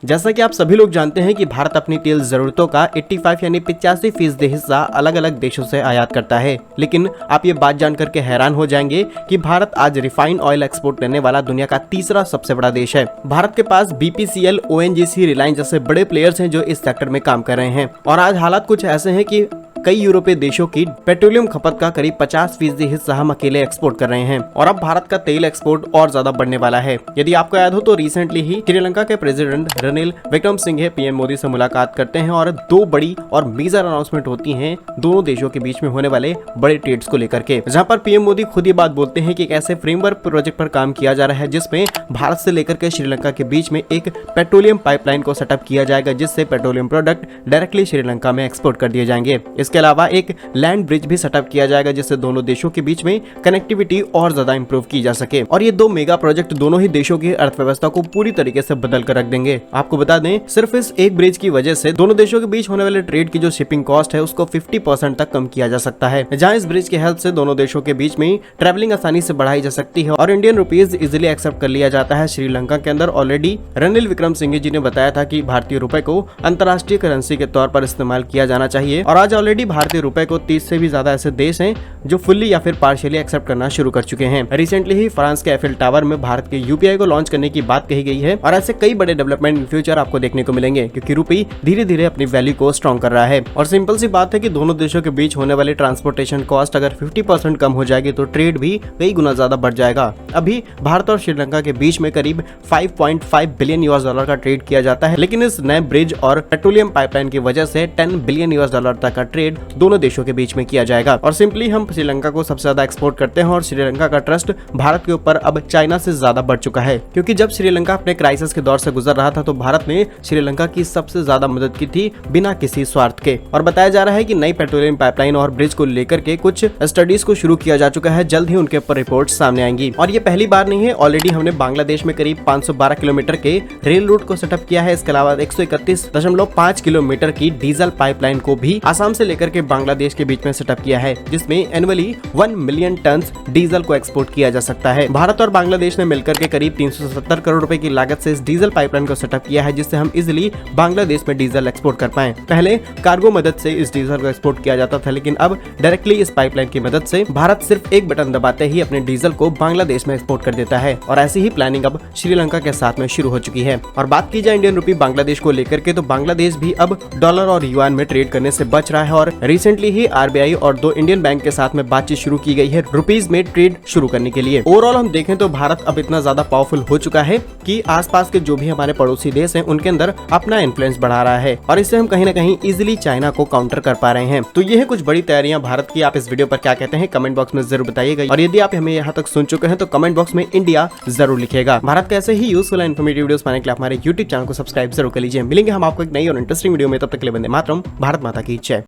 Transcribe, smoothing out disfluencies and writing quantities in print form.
जैसा कि आप सभी लोग जानते हैं कि भारत अपनी तेल जरूरतों का 85 यानी 85% हिस्सा अलग अलग देशों से आयात करता है। लेकिन आप ये बात जानकर के हैरान हो जाएंगे कि भारत आज रिफाइंड ऑयल एक्सपोर्ट करने वाला दुनिया का तीसरा सबसे बड़ा देश है। भारत के पास BPCL, ONGC, रिलायंस जैसे बड़े प्लेयर्स हैं जो इस सेक्टर में काम कर रहे हैं। और आज हालात कुछ ऐसे हैं कि कई यूरोपीय देशों की पेट्रोलियम खपत का करीब 50% हिस्सा हम अकेले एक्सपोर्ट कर रहे हैं और अब भारत का तेल एक्सपोर्ट और ज्यादा बढ़ने वाला है। यदि आपको याद हो तो रिसेंटली ही श्रीलंका के प्रेसिडेंट रनिल विक्रमसिंघे PM मोदी से मुलाकात करते हैं और दो बड़ी और मेजर अनाउंसमेंट होती हैं दोनों देशों के बीच में होने वाले बड़े ट्रेड्स को लेकर के, जहां पर PM मोदी खुद ये बात बोलते हैं कि एक ऐसे फ्रेमवर्क प्रोजेक्ट पर काम किया जा रहा है जिसमें भारत से लेकर के श्रीलंका के बीच में एक पेट्रोलियम पाइपलाइन को सेटअप किया जाएगा, जिससे पेट्रोलियम प्रोडक्ट डायरेक्टली श्रीलंका में एक्सपोर्ट कर दिए जाएंगे। इसके अलावा एक लैंड ब्रिज भी सेटअप किया जाएगा जिससे दोनों देशों के बीच में कनेक्टिविटी और ज्यादा इंप्रूव की जा सके। और ये दो मेगा प्रोजेक्ट दोनों ही देशों की अर्थव्यवस्था को पूरी तरीके से बदल कर रख देंगे। आपको बता दें, सिर्फ इस एक ब्रिज की वजह से दोनों देशों के बीच होने वाले ट्रेड की जो शिपिंग कॉस्ट है उसको 50% तक कम किया जा सकता है। जहां इस ब्रिज की हेल्प से दोनों देशों के बीच में ट्रैवलिंग आसानी से बढ़ाई जा सकती है और इंडियन रुपीज इजिली एक्सेप्ट कर लिया जाता है। श्रीलंका के अंदर ऑलरेडी रनिल विक्रमसिंघे जी ने बताया था कि भारतीय रुपए को अंतर्राष्ट्रीय करेंसी के तौर पर इस्तेमाल किया जाना चाहिए और आज ऑलरेडी भारतीय रुपए को 30 से भी ज्यादा ऐसे देश हैं जो फुल्ली या फिर पार्शियली एक्सेप्ट करना शुरू कर चुके हैं। रिसेंटली ही फ्रांस के एफिल टावर में भारत के UPI को लॉन्च करने की बात कही गई है और ऐसे कई बड़े डेवलपमेंट इन फ्यूचर आपको देखने को मिलेंगे क्योंकि रुपये धीरे धीरे अपनी वैल्यू को स्ट्रॉन्ग कर रहा है। और सिंपल सी बात है कि दोनों देशों के बीच होने वाली ट्रांसपोर्टेशन कॉस्ट अगर 50% कम हो जाएगी तो ट्रेड भी कई गुना ज्यादा बढ़ जाएगा। अभी भारत और श्रीलंका के बीच में करीब $5.5 बिलियन का ट्रेड किया जाता है, लेकिन इस नए ब्रिज और पेट्रोलियम पाइपलाइन की वजह से $10 बिलियन तक का ट्रेड दोनों देशों के बीच में किया जाएगा। और सिंपली हम श्रीलंका को सबसे ज्यादा एक्सपोर्ट करते हैं और श्रीलंका का ट्रस्ट भारत के ऊपर अब चाइना से ज्यादा बढ़ चुका है, क्योंकि जब श्रीलंका अपने क्राइसिस के दौर से गुजर रहा था तो भारत ने श्रीलंका की सबसे ज्यादा मदद की थी बिना किसी स्वार्थ के। और बताया जा रहा है कि नई पेट्रोलियम पाइपलाइन और ब्रिज को लेकर के कुछ स्टडीज को शुरू किया जा चुका है, जल्द ही उनके ऊपर रिपोर्ट सामने आएंगी। और ये पहली बार नहीं है, ऑलरेडी हमने बांग्लादेश में करीब 512 किलोमीटर के रेल रूट को सेटअप किया है। इसके अलावा 131.5 किलोमीटर की डीजल पाइपलाइन को भी आसाम से लेकर के बांग्लादेश के बीच में सेटअप किया है, जिसमें एनुअली 1 मिलियन टन डीजल को एक्सपोर्ट किया जा सकता है। भारत और बांग्लादेश ने मिलकर के करीब 370 करोड़ रुपए की लागत से इस डीजल पाइपलाइन को सेटअप किया है, जिससे हम इजिली बांग्लादेश में डीजल एक्सपोर्ट कर पाएं। पहले कार्गो मदद से इस डीजल को एक्सपोर्ट किया जाता था, लेकिन अब डायरेक्टली इस पाइपलाइन की मदद से भारत सिर्फ एक बटन दबाते ही अपने डीजल को बांग्लादेश में एक्सपोर्ट कर देता है। और ऐसी ही प्लानिंग अब श्रीलंका के साथ में शुरू हो चुकी है। और बात की जाए इंडियन रुपी बांग्लादेश को लेकर के, तो बांग्लादेश भी अब डॉलर और युआन में ट्रेड करने से बच रहा है और रिसेंटली ही RBI और 2 इंडियन बैंक के साथ में बातचीत शुरू की गई है रुपीज में ट्रेड शुरू करने के लिए। ओवरऑल हम देखें तो भारत अब इतना ज्यादा पावरफुल हो चुका है कि आसपास के जो भी हमारे पड़ोसी देश हैं उनके अंदर अपना इन्फ्लुएंस बढ़ा रहा है और इससे हम कहीं ना कहीं इजिली चाइना को काउंटर कर पा रहे हैं। तो ये है कुछ बड़ी तैयारियां भारत की। आप इस वीडियो पर क्या कहते हैं कमेंट बॉक्स में जरूर बताइएगा और यदि आप हमें यहाँ तक सुन चुके हैं तो कमेंट बॉक्स में इंडिया जरूर लिखेगा। भारत के ऐसे ही यूजफुल एंड इन्फॉर्मेटिव वीडियोस पाने के लिए हमारे YouTube चैनल को सब्सक्राइब जरूर कर लीजिए। मिलेंगे हम आपको एक नई और इंटरेस्टिंग वीडियो में, तब तक के लिए वंदे मातरम। भारत माता की जय।